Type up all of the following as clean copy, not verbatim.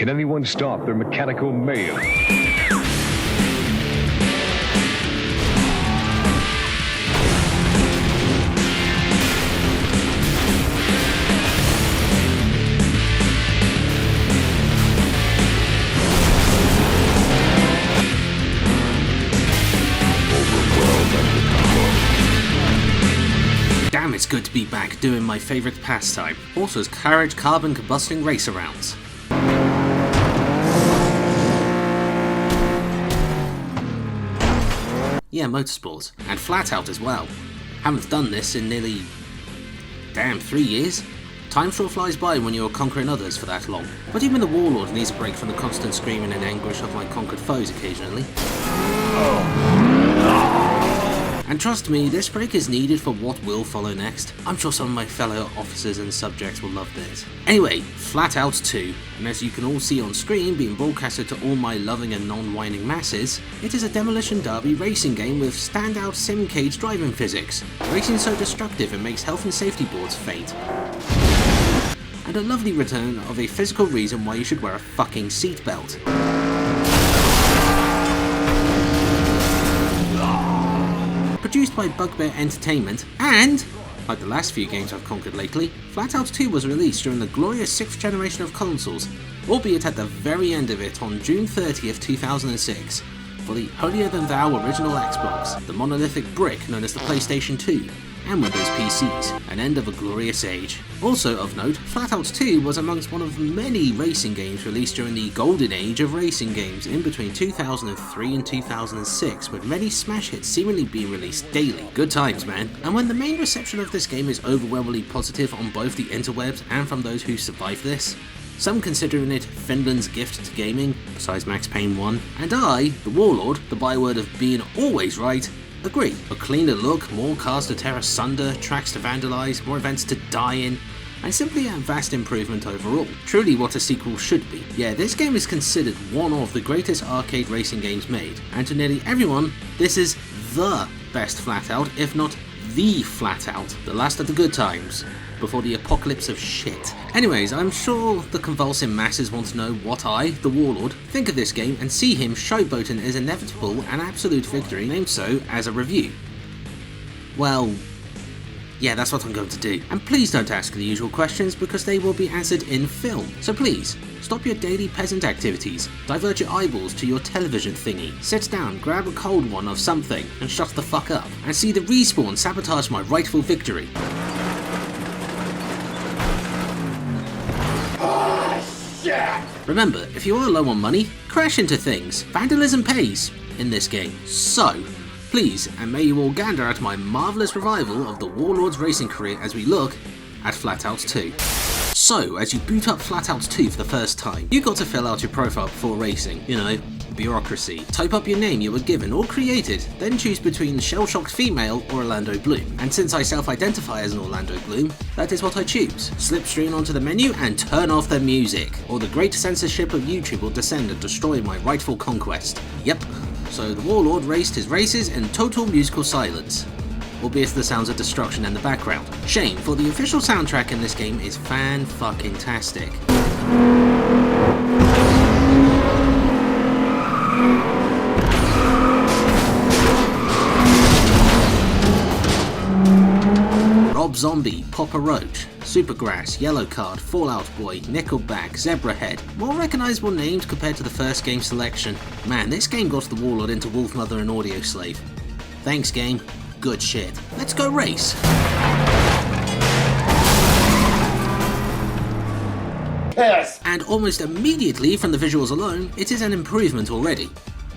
Can anyone stop their mechanical mayhem? Damn, it's good to be back doing my favourite pastime, Horseless carriage carbon combusting race arounds. Yeah, motorsports, and Flatout as well. Haven't done this in nearly, 3 years? Time sure flies by when you're conquering others for that long. But even the Warlord needs a break from the constant screaming and anguish of my conquered foes occasionally. And trust me, this break is needed for what will follow next. I'm sure some of my fellow officers and subjects will love this. Anyway, Flatout 2, and as you can all see on screen being broadcasted to all my loving and non-whining masses, it is a demolition derby racing game with standout sim cage driving physics. Racing so destructive it makes health and safety boards faint. And a lovely return of a physical reason why you should wear a fucking seatbelt. Produced by Bugbear Entertainment, and, like the last few games I've conquered lately, Flatout 2 was released during the glorious 6th generation of consoles, albeit at the very end of it on June 30th, 2006, for the holier-than-thou original Xbox, the monolithic brick known as the PlayStation 2, and Windows PCs, an end of a glorious age. Also of note, Flatout 2 was amongst one of many racing games released during the golden age of racing games in between 2003 and 2006, with many smash hits seemingly being released daily. Good times, man. And when the main reception of this game is overwhelmingly positive on both the interwebs and from those who survived this, some considering it Finland's gift to gaming, besides Max Payne 1, and I, the Warlord, the byword of being always right, agree. A cleaner look, more cars to tear asunder, tracks to vandalise, more events to die in, and simply a vast improvement overall. Truly what a sequel should be. Yeah, this game is considered one of the greatest arcade racing games made, and to nearly everyone, this is the best Flatout, if not the Flatout, the last of the good times, before the apocalypse of shit. Anyways, I'm sure the convulsing masses want to know what I, the Warlord, think of this game and see him showboating his inevitable and absolute victory, named so as a review. Well, yeah, that's what I'm going to do. And please don't ask the usual questions because they will be answered in film. So please, stop your daily peasant activities, divert your eyeballs to your television thingy, sit down, grab a cold one of something, and shut the fuck up, and see the respawn sabotage my rightful victory. Remember, if you are low on money, crash into things. Vandalism pays in this game. So, please, and may you all gander at my marvellous revival of the Warlord's racing career as we look at Flatout 2. So, as you boot up Flatout 2 for the first time, you got to fill out your profile before racing, you know, bureaucracy. Type up your name you were given or created, then choose between shell-shocked female or Orlando Bloom. And since I self-identify as an Orlando Bloom, that is what I choose. Slipstream onto the menu and turn off the music, or the great censorship of YouTube will descend and destroy my rightful conquest. Yep, so the Warlord raced his races in total musical silence, albeit the sounds of destruction in the background. Shame, for the official soundtrack in this game is fan-fucking-tastic. Rob Zombie, Papa Roach, Supergrass, Yellow Card, Fallout Boy, Nickelback, Zebrahead. More recognisable names compared to the first game selection. Man, this game got the Warlord into Wolfmother and Audio Slave. Thanks game, good shit. Let's go race! Yes. And almost immediately from the visuals alone, it is an improvement already.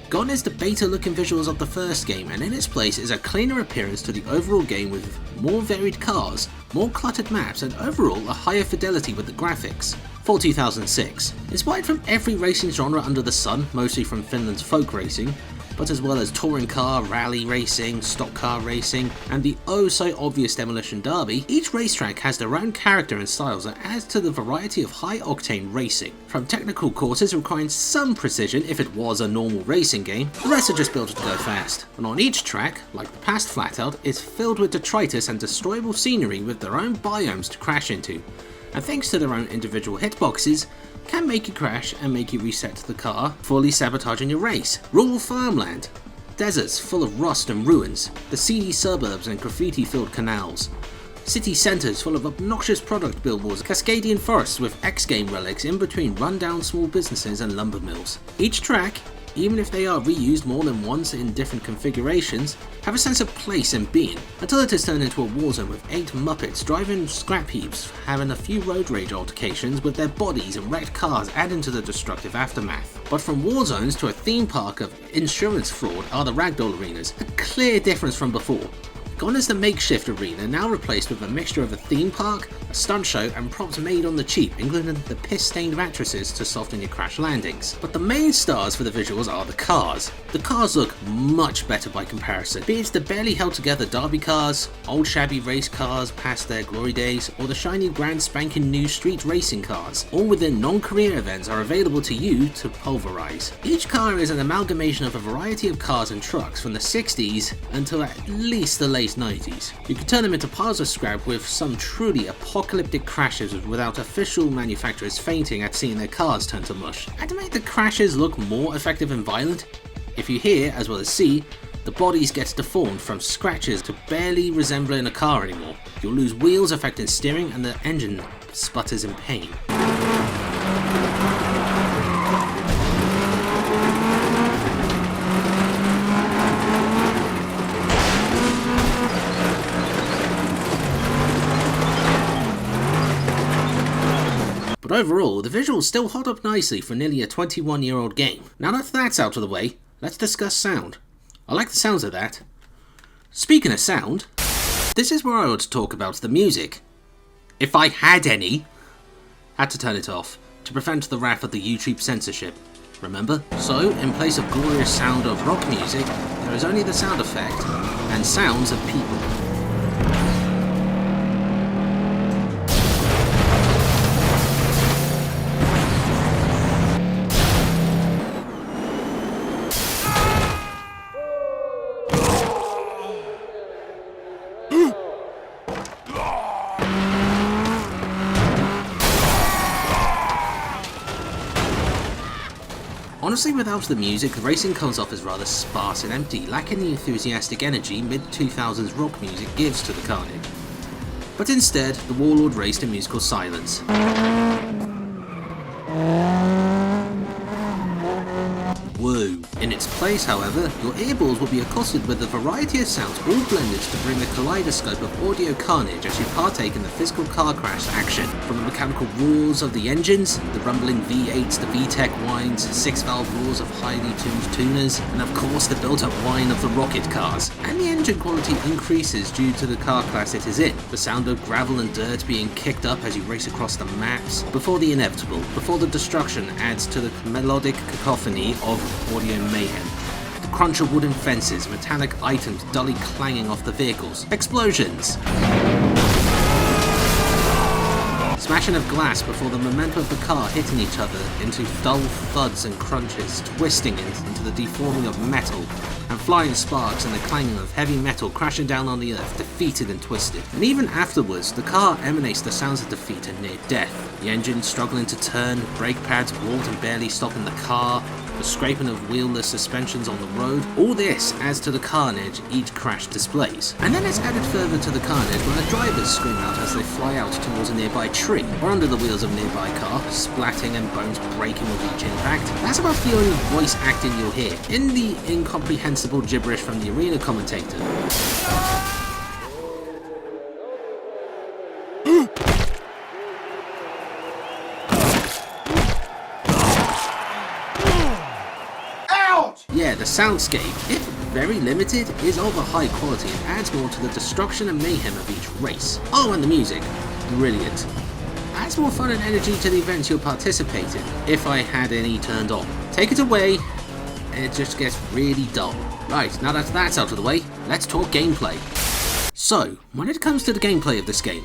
Gone is the beta looking visuals of the first game, and in its place is a cleaner appearance to the overall game with more varied cars, more cluttered maps, and overall a higher fidelity with the graphics. For 2006, inspired from every racing genre under the sun, mostly from Finland's folk racing, but as well as touring car, rally racing, stock car racing, and the oh so obvious demolition derby, each racetrack has their own character and styles that adds to the variety of high-octane racing. From technical courses requiring some precision if it was a normal racing game, the rest are just built to go fast. And on each track, like the past Flatout, is filled with detritus and destroyable scenery with their own biomes to crash into. and thanks to their own individual hitboxes, can make you crash and make you reset the car, fully sabotaging your race. Rural farmland, deserts full of rust and ruins, the seedy suburbs and graffiti-filled canals, city centres full of obnoxious product billboards, Cascadian forests with X-Game relics in between run-down small businesses and lumber mills. Each track, even if they are reused more than once in different configurations, have a sense of place and being, until it is turned into a war zone with 8 Muppets driving scrap heaps, having a few road rage altercations with their bodies and wrecked cars adding to the destructive aftermath. But from war zones to a theme park of insurance fraud are the ragdoll arenas, a clear difference from before. Gone is the makeshift arena, now replaced with a mixture of a theme park, a stunt show and props made on the cheap, including the piss-stained mattresses to soften your crash landings. But the main stars for the visuals are the cars. The cars look much better by comparison, be it the barely held together derby cars, old shabby race cars past their glory days, or the shiny brand spanking new street racing cars. All within non-career events are available to you to pulverize. Each car is an amalgamation of a variety of cars and trucks from the 60s until at least the late 90s. You can turn them into piles of scrap with some truly apocalyptic crashes without official manufacturers fainting at seeing their cars turn to mush. And to make the crashes look more effective and violent, if you hear as well as see, the bodies get deformed from scratches to barely resembling a car anymore. You'll lose wheels affecting steering and the engine sputters in pain. But overall, the visuals still hold up nicely for nearly a 21-year-old game. Now that that's out of the way, let's discuss sound. I like the sounds of that. Speaking of sound, this is where I would talk about the music. If I had any. Had to turn it off, to prevent the wrath of the YouTube censorship. Remember? So, in place of glorious sound of rock music, there is only the sound effect, and sounds of people. Honestly, without the music, the racing comes off as rather sparse and empty, lacking the enthusiastic energy mid-2000s rock music gives to the carnage. But instead, the Warlord raced in musical silence. Woo! In its place, however, your earballs will be accosted with a variety of sounds all blended to bring a kaleidoscope of audio carnage as you partake in the physical car crash action. From the mechanical roars of the engines, the rumbling V8s, the VTEC whines, 6-valve roars of highly tuned tuners, and of course the built-up whine of the rocket cars. And the engine quality increases due to the car class it is in. The sound of gravel and dirt being kicked up as you race across the maps, before the inevitable, before the destruction adds to the melodic cacophony of audio mayhem. The crunch of wooden fences, metallic items dully clanging off the vehicles, explosions, smashing of glass before the momentum of the car hitting each other into dull thuds and crunches, twisting into the deforming of metal, and flying sparks and the clanging of heavy metal crashing down on the earth, defeated and twisted. And even afterwards, the car emanates the sounds of defeat and near death. The engine struggling to turn, brake pads warped and barely stopping the car, the scraping of wheelless suspensions on the road. All this adds to the carnage each crash displays. And then it's added further to the carnage when the drivers scream out as they fly out towards a nearby tree, or under the wheels of a nearby car, splatting and bones breaking with each impact. That's about the only voice acting you'll hear, in the incomprehensible gibberish from the arena commentator. Yeah, the soundscape, if very limited, is of a high quality and adds more to the destruction and mayhem of each race. Oh, and the music, brilliant. Adds more fun and energy to the events you'll participate in, if I had any turned on. Take it away, and it just gets really dull. Right, now that that's out of the way, let's talk gameplay. So, when it comes to the gameplay of this game,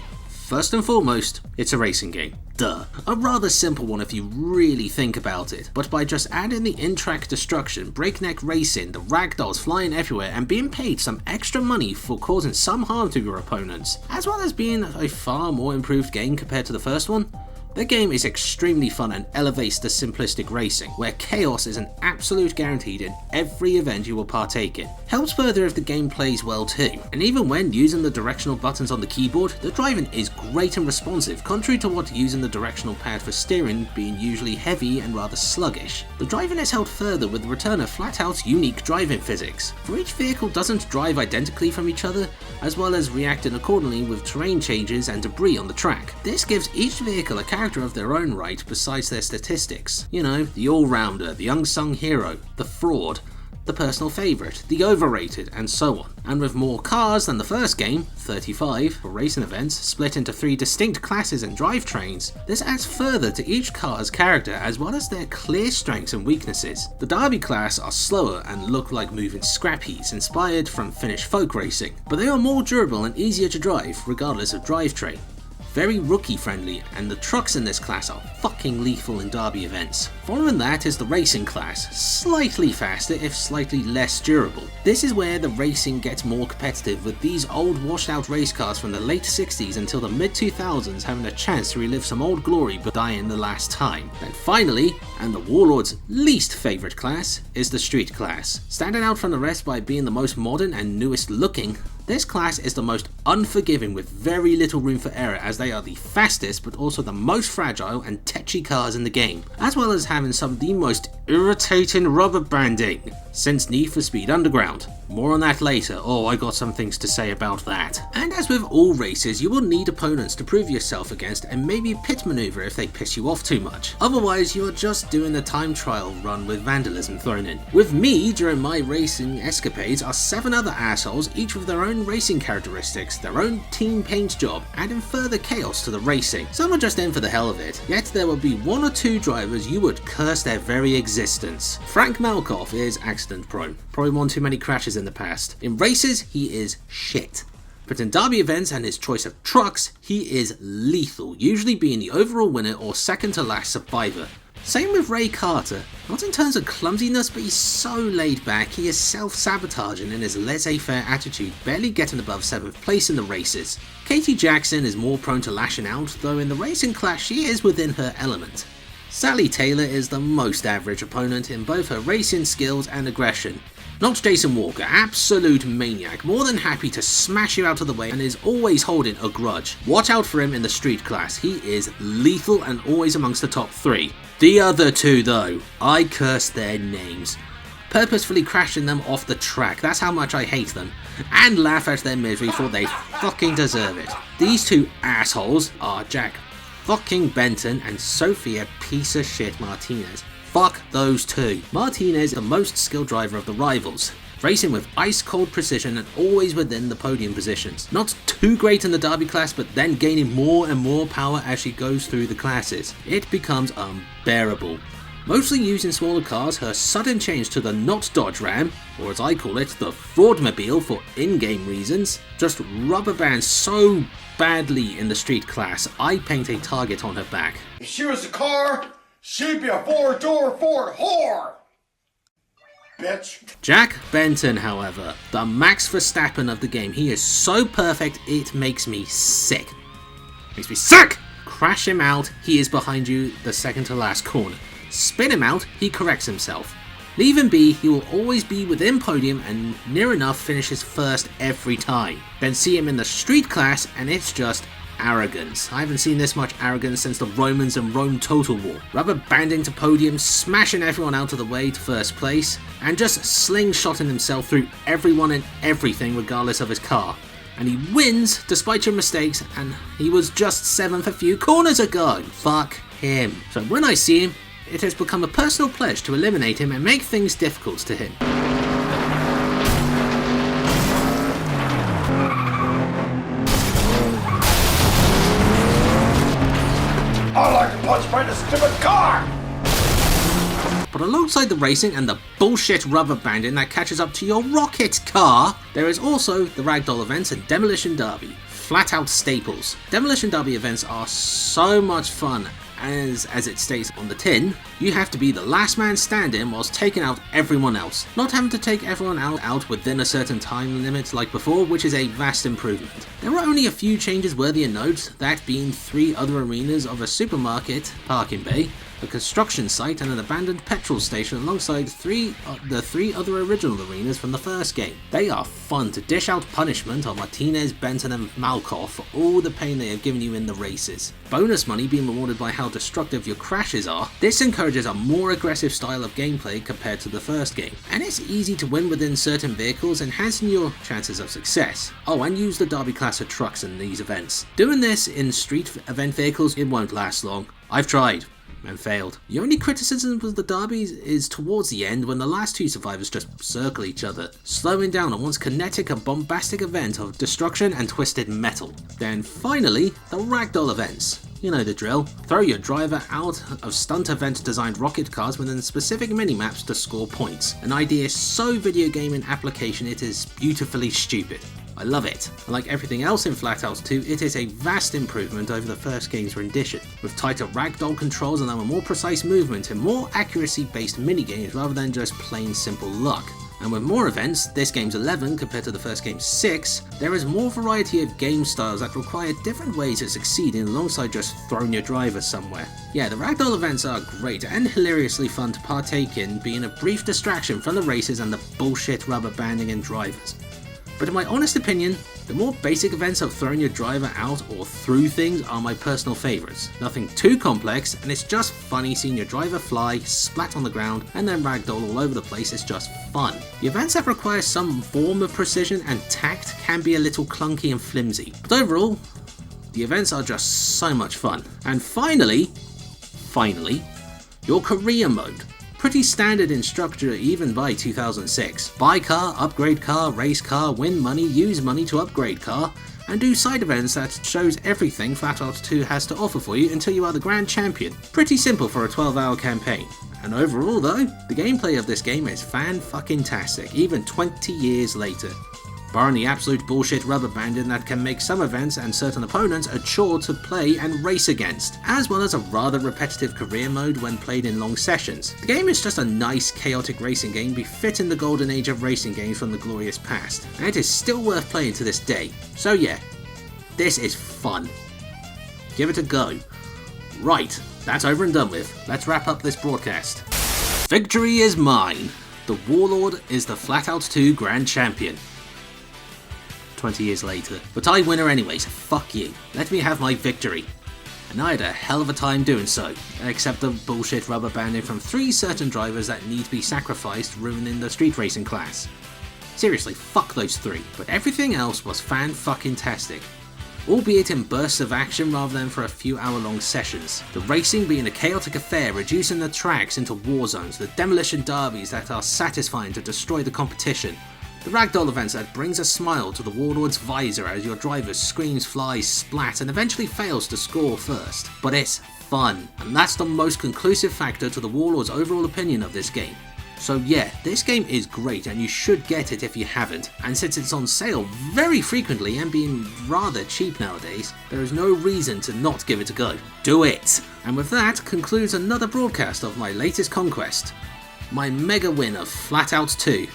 First and foremost, it's a racing game. Duh. A rather simple one if you really think about it, but by just adding the in-track destruction, breakneck racing, the ragdolls flying everywhere, and being paid some extra money for causing some harm to your opponents, as well as being a far more improved game compared to the first one, the game is extremely fun and elevates the simplistic racing, where chaos is an absolute guaranteed in every event you will partake in. Helps further if the game plays well too, and even when using the directional buttons on the keyboard, the driving is great and responsive, contrary to what using the directional pad for steering being usually heavy and rather sluggish. The driving is held further with the return of Flatout's unique driving physics, for each vehicle doesn't drive identically from each other, as well as reacting accordingly with terrain changes and debris on the track. This gives each vehicle a character of their own right besides their statistics. You know, the all-rounder, the unsung hero, the fraud, the personal favourite, the overrated, and so on. And with more cars than the first game, 35 for racing events, split into 3 distinct classes and drivetrains, this adds further to each car's character as well as their clear strengths and weaknesses. The Derby class are slower and look like moving scrap heaps inspired from Finnish folk racing, but they are more durable and easier to drive regardless of drivetrain. Very rookie friendly, and the trucks in this class are fucking lethal in derby events. Following that is the racing class, slightly faster if slightly less durable. This is where the racing gets more competitive, with these old washed out race cars from the late 60s until the mid 2000s having a chance to relive some old glory but dying the last time. Then finally, and the Warlord's least favourite class, is the street class. Standing out from the rest by being the most modern and newest looking, this class is the most unforgiving with very little room for error, as they are the fastest but also the most fragile and tetchy cars in the game, as well as having some of the most irritating rubber banding since Need for Speed Underground. More on that later. Oh, I got some things to say about that. And as with all races, you will need opponents to prove yourself against and maybe pit maneuver if they piss you off too much. Otherwise, you are just doing a time trial run with vandalism thrown in. With me during my racing escapades are 7 other assholes, each with their own racing characteristics, their own team paint job, adding further chaos to the racing. Some are just in for the hell of it, yet there will be 1 or 2 drivers you would curse their very existence. Frank Malkoff is accident prone, probably one too many crashes in the past. In races, he is shit. But in derby events and his choice of trucks, he is lethal, usually being the overall winner or second to last survivor. Same with Ray Carter, not in terms of clumsiness, but he's so laid back, he is self-sabotaging in his laissez-faire attitude, barely getting above 7th place in the races. Katie Jackson is more prone to lashing out, though in the racing class she is within her element. Sally Taylor is the most average opponent in both her racing skills and aggression. Not Jason Walker, absolute maniac, more than happy to smash you out of the way and is always holding a grudge. Watch out for him in the street class, he is lethal and always amongst the top 3. The other 2 though, I curse their names. Purposefully crashing them off the track, that's how much I hate them, and laugh at their misery for they fucking deserve it. These 2 assholes are Jack fucking Benton and Sophia piece of shit Martinez. Fuck those 2. Martinez is the most skilled driver of the rivals, racing with ice cold precision and always within the podium positions. Not too great in the derby class, but then gaining more and more power as she goes through the classes. It becomes unbearable. Mostly using smaller cars, her sudden change to the not Dodge Ram, or as I call it, the Fraudmobile for in-game reasons, just rubber bands so badly in the street class, I paint a target on her back. If she was a car, she'd be a 4-door Ford whore! Bitch. Jack Benton, however, the Max Verstappen of the game, he is so perfect it makes me sick. Makes me sick! Crash him out, he is behind you the second to last corner. Spin him out, he corrects himself. Leave him be, he will always be within podium and near enough finishes first every time. Then see him in the street class and it's just arrogance. I haven't seen this much arrogance since the Romans and Rome Total War. Rubber banding to podium, smashing everyone out of the way to first place, and just slingshotting himself through everyone and everything regardless of his car. And he wins despite your mistakes, and he was just 7th a few corners ago. Fuck him. So when I see him, it has become a personal pledge to eliminate him and make things difficult to him. I like to punch by the stupid car! But Alongside the racing and the bullshit rubber banding that catches up to your rocket car, there is also the Ragdoll events and Demolition Derby. Flat out staples. Demolition Derby events are so much fun, as it states on the tin, you have to be the last man standing whilst taking out everyone else. Not having to take everyone out within a certain time limit like before, which is a vast improvement. There are only a few changes worthy of note, that being 3 other arenas of a supermarket parking bay, a construction site and an abandoned petrol station alongside the 3 other original arenas from the first game. They are fun to dish out punishment on Martinez, Benton and Malkoff for all the pain they have given you in the races. Bonus money being rewarded by how destructive your crashes are. This encourages a more aggressive style of gameplay compared to the first game, and it's easy to win within certain vehicles, enhancing your chances of success. Oh, and use the Derby class of trucks in these events. Doing this in street event vehicles, it won't last long. I've tried and failed. The only criticism of the derbies is towards the end when the last 2 survivors just circle each other, slowing down a once kinetic and bombastic event of destruction and twisted metal. Then finally, the Ragdoll events. You know the drill. Throw your driver out of stunt event designed rocket cars within specific minimaps to score points. An idea so video game in application it is beautifully stupid. I love it. Like everything else in Flatout 2, it is a vast improvement over the first game's rendition, with tighter ragdoll controls and a more precise movement and more accuracy-based minigames rather than just plain simple luck. And with more events, this game's 11 compared to the first game's 6, there is more variety of game styles that require different ways of succeeding alongside just throwing your driver somewhere. Yeah, the Ragdoll events are great and hilariously fun to partake in, being a brief distraction from the races and the bullshit rubber banding and drivers. But in my honest opinion, the more basic events of throwing your driver out or through things are my personal favourites. Nothing too complex, and it's just funny seeing your driver fly, splat on the ground, and then ragdoll all over the place is just fun. The events that require some form of precision and tact can be a little clunky and flimsy, but overall, the events are just so much fun. And finally, your career mode. Pretty standard in structure even by 2006. Buy car, upgrade car, race car, win money, use money to upgrade car, and do side events that shows everything Flatout 2 has to offer for you until you are the grand champion. Pretty simple for a 12-hour campaign. And overall though, the gameplay of this game is fan-fucking-tastic, even 20 years later. Barring the absolute bullshit rubber banding that can make some events and certain opponents a chore to play and race against, as well as a rather repetitive career mode when played in long sessions. The game is just a nice, chaotic racing game befitting the golden age of racing games from the glorious past, and it is still worth playing to this day. So yeah, this is fun. Give it a go. Right, that's over and done with. Let's wrap up this broadcast. Victory is mine. The Warlord is the Flatout 2 Grand Champion. 20 years later. But I win her anyway, so fuck you. Let me have my victory. And I had a hell of a time doing so, except the bullshit rubber banding from 3 certain drivers that need to be sacrificed, ruining the street racing class. Seriously, fuck those 3. But everything else was fan-fucking-tastic. Albeit in bursts of action rather than for a few hour-long sessions. The racing being a chaotic affair, reducing the tracks into war zones, the demolition derbies that are satisfying to destroy the competition. The Ragdoll events that brings a smile to the Warlord's visor as your driver screams, flies, splat and eventually fails to score first. But it's fun, and that's the most conclusive factor to the Warlord's overall opinion of this game. So yeah, this game is great and you should get it if you haven't, and since it's on sale very frequently and being rather cheap nowadays, there is no reason to not give it a go. Do it! And with that concludes another broadcast of my latest Conquest, my mega win of Flatout 2.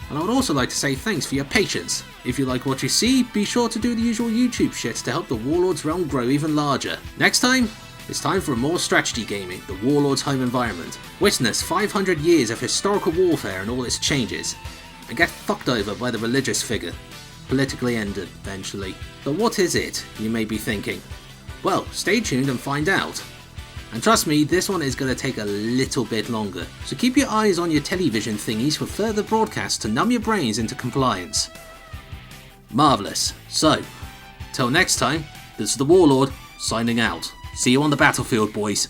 And I would also like to say thanks for your patience. If you like what you see, be sure to do the usual YouTube shit to help the Warlord's realm grow even larger. Next time, it's time for more strategy gaming, the Warlord's home environment. Witness 500 years of historical warfare and all its changes, and get fucked over by the religious figure. Politically ended, eventually. But what is it, you may be thinking? Well, stay tuned and find out. And trust me, this one is going to take a little bit longer, so keep your eyes on your television thingies for further broadcasts to numb your brains into compliance. Marvellous. So, till next time, this is the Warlord, signing out. See you on the battlefield, boys.